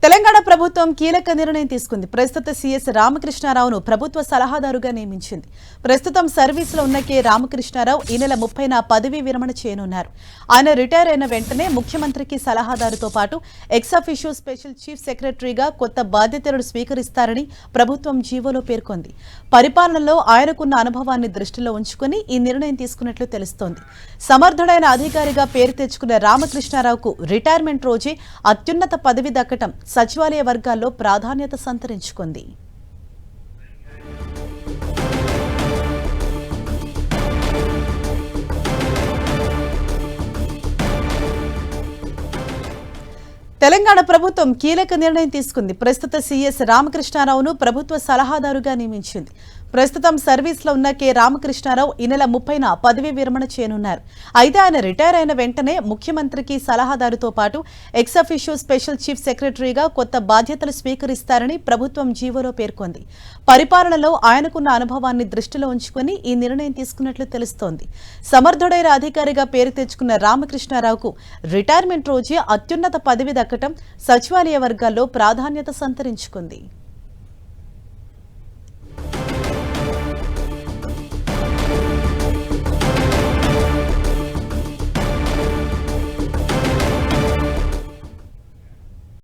తెలంగాణ ప్రభుత్వం కీలక నిర్ణయం తీసుకుంది. ప్రస్తుత సీఎస్ రామకృష్ణారావును ప్రభుత్వ సలహాదారుగా నియమించింది. ప్రస్తుతం సర్వీసులో ఉన్న కె రామకృష్ణారావు ఈ నెల 30న పదవీ విరమణ చేయనున్నారు. ఆయన రిటైర్ అయిన వెంటనే ముఖ్యమంత్రికి సలహాదారుతో పాటు ఎక్స్ అఫీషియో స్పెషల్ చీఫ్ సెక్రటరీగా కొత్త బాధ్యతలను స్వీకరిస్తారని ప్రభుత్వం జీవోలో పేర్కొంది. పరిపాలనలో ఆయనకున్న అనుభవాన్ని దృష్టిలో ఉంచుకుని ఈ నిర్ణయం తీసుకున్నట్లు తెలుస్తోంది. సమర్థుడైన అధికారిగా పేరు తెచ్చుకున్న రామకృష్ణారావుకు రిటైర్మెంట్ రోజే అత్యున్నత పదవి దక్కటం సచివాలయ వర్గాల్లో ప్రాధాన్యత సంతరించుకుంది. తెలంగాణ ప్రభుత్వం కీలక నిర్ణయం తీసుకుంది. ప్రస్తుత సీఎస్ రామకృష్ణారావును ప్రభుత్వ సలహాదారుగా నియమించింది. ప్రస్తుతం సర్వీస్లో ఉన్న కె రామకృష్ణారావు ఈ నెల 30న పదవీ విరమణ చేయనున్నారు. అయితే ఆయన రిటైర్ అయిన వెంటనే ముఖ్యమంత్రికి సలహాదారుతో పాటు ఎక్స్ అఫీషియో స్పెషల్ చీఫ్ సెక్రటరీగా కొత్త బాధ్యతలు స్వీకరిస్తారని ప్రభుత్వం జీవోలో పేర్కొంది. పరిపాలనలో ఆయనకున్న అనుభవాన్ని దృష్టిలో ఉంచుకుని ఈ నిర్ణయం తీసుకున్నట్లు తెలుస్తోంది. సమర్థుడైన అధికారిగా పేరు తెచ్చుకున్న రామకృష్ణారావుకు రిటైర్మెంట్ రోజే అత్యున్నత పదవి దక్కటం సచివాలయ వర్గాల్లో ప్రాధాన్యత సంతరించుకుంది.